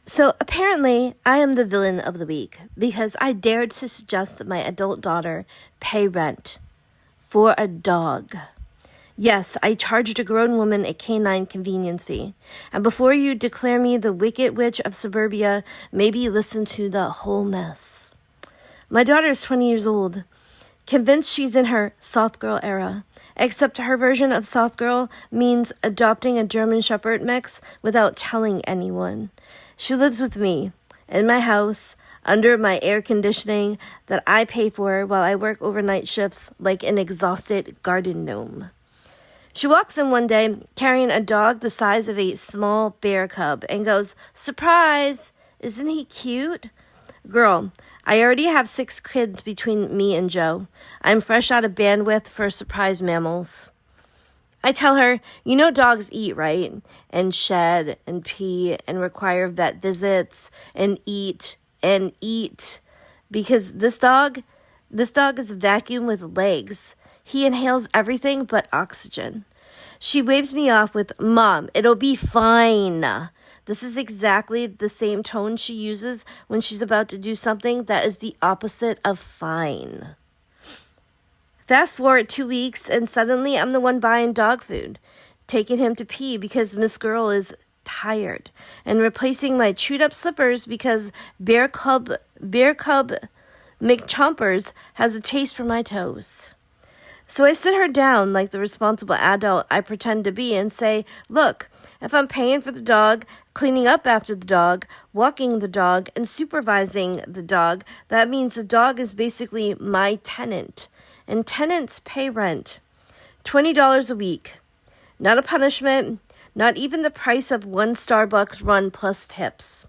So apparently, I am the villain of the week because I dared to suggest that my adult daughter pay rent for a dog. Yes, I charged a grown woman a canine convenience fee. And before you declare me the wicked witch of suburbia, maybe listen to the whole mess. My daughter is 20 years old, convinced she's in her soft girl era, except her version of soft girl means adopting a German Shepherd mix without telling anyone. She lives with me, in my house, under my air conditioning that I pay for while I work overnight shifts like an exhausted garden gnome. She walks in one day carrying a dog the size of a small bear cub and goes, "Surprise! Isn't he cute?" Girl, I already have 6 kids between me and Joe. I'm fresh out of bandwidth for surprise mammals. I tell her, you know dogs eat, right? And shed and pee and require vet visits and eat. Because this dog is a vacuum with legs. He inhales everything but oxygen. She waves me off with, "Mom, it'll be fine." This is exactly the same tone she uses when she's about to do something that is the opposite of fine. Fast forward 2 weeks, and suddenly I'm the one buying dog food, taking him to pee because Miss Girl is tired, and replacing my chewed-up slippers because Bear Cub McChompers has a taste for my toes. So I sit her down like the responsible adult I pretend to be and say, "Look, if I'm paying for the dog, cleaning up after the dog, walking the dog, and supervising the dog, that means the dog is basically my tenant. And tenants pay rent. $20 a week. Not a punishment, not even the price of one Starbucks run plus tips."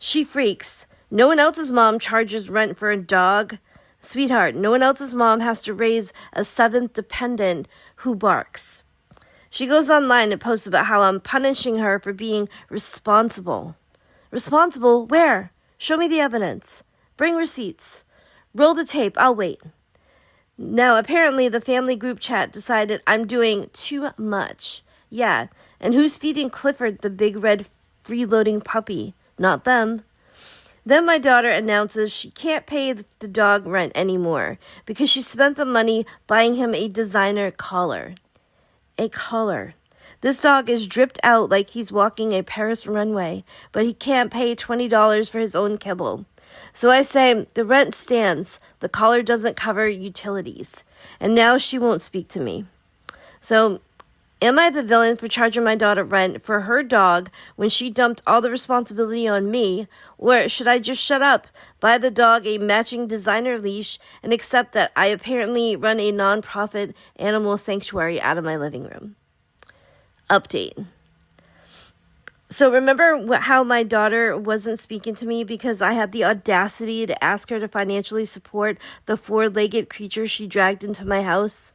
She freaks. No one else's mom charges rent for a dog. Sweetheart, no one else's mom has to raise a 7th dependent who barks. She goes online and posts about how I'm punishing her for being responsible. Responsible? Where? Show me the evidence. Bring receipts. Roll the tape. I'll wait. Now, apparently, the family group chat decided I'm doing too much. Yeah, and who's feeding Clifford the big red freeloading puppy? Not them. Then my daughter announces she can't pay the dog rent anymore because she spent the money buying him a designer collar. A collar. This dog is dripped out like he's walking a Paris runway, but he can't pay $20 for his own kibble. So I say, the rent stands. The collar doesn't cover utilities. And now she won't speak to me. So, am I the villain for charging my daughter rent for her dog when she dumped all the responsibility on me? Or should I just shut up, buy the dog a matching designer leash, and accept that I apparently run a non-profit animal sanctuary out of my living room? Update. So remember how my daughter wasn't speaking to me because I had the audacity to ask her to financially support the 4-legged creature she dragged into my house?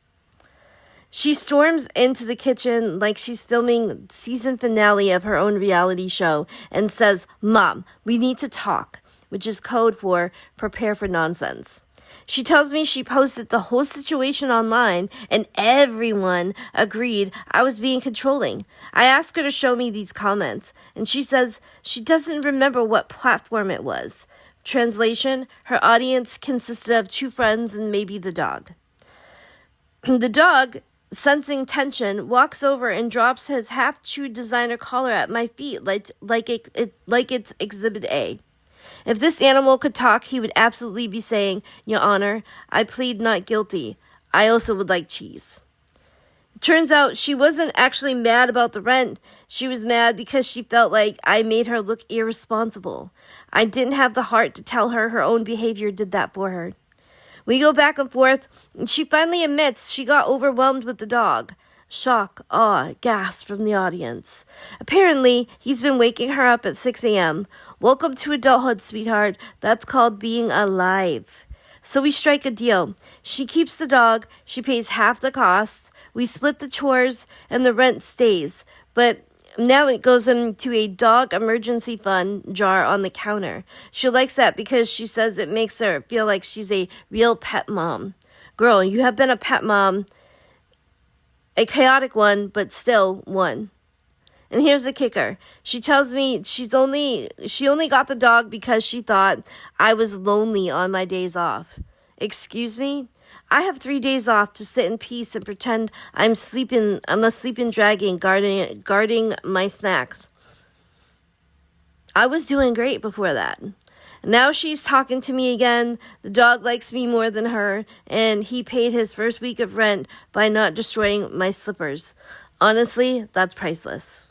She storms into the kitchen like she's filming season finale of her own reality show and says, "Mom, we need to talk," which is code for prepare for nonsense. She tells me she posted the whole situation online and everyone agreed I was being controlling. I asked her to show me these comments, and she says she doesn't remember what platform it was. Translation, her audience consisted of 2 friends and maybe the dog. The dog, sensing tension, walks over and drops his half-chewed designer collar at my feet like it's Exhibit A. If this animal could talk, he would absolutely be saying, "Your Honor, I plead not guilty. I also would like cheese." It turns out she wasn't actually mad about the rent. She was mad because she felt like I made her look irresponsible. I didn't have the heart to tell her her own behavior did that for her. We go back and forth, and she finally admits she got overwhelmed with the dog. Shock, awe, gasp from the audience. Apparently, he's been waking her up at 6 a.m. Welcome to adulthood, sweetheart. That's called being alive. So we strike a deal. She keeps the dog, she pays half the costs, we split the chores, and the rent stays. But now it goes into a dog emergency fund jar on the counter. She likes that because she says it makes her feel like she's a real pet mom. Girl, you have been a pet mom. A chaotic one, but still one. And here's the kicker. She tells me she only got the dog because she thought I was lonely on my days off. Excuse me? I have 3 days off to sit in peace and pretend I'm a sleeping dragon guarding my snacks. I was doing great before that. Now she's talking to me again. The dog likes me more than her, and he paid his first week of rent by not destroying my slippers. Honestly, that's priceless.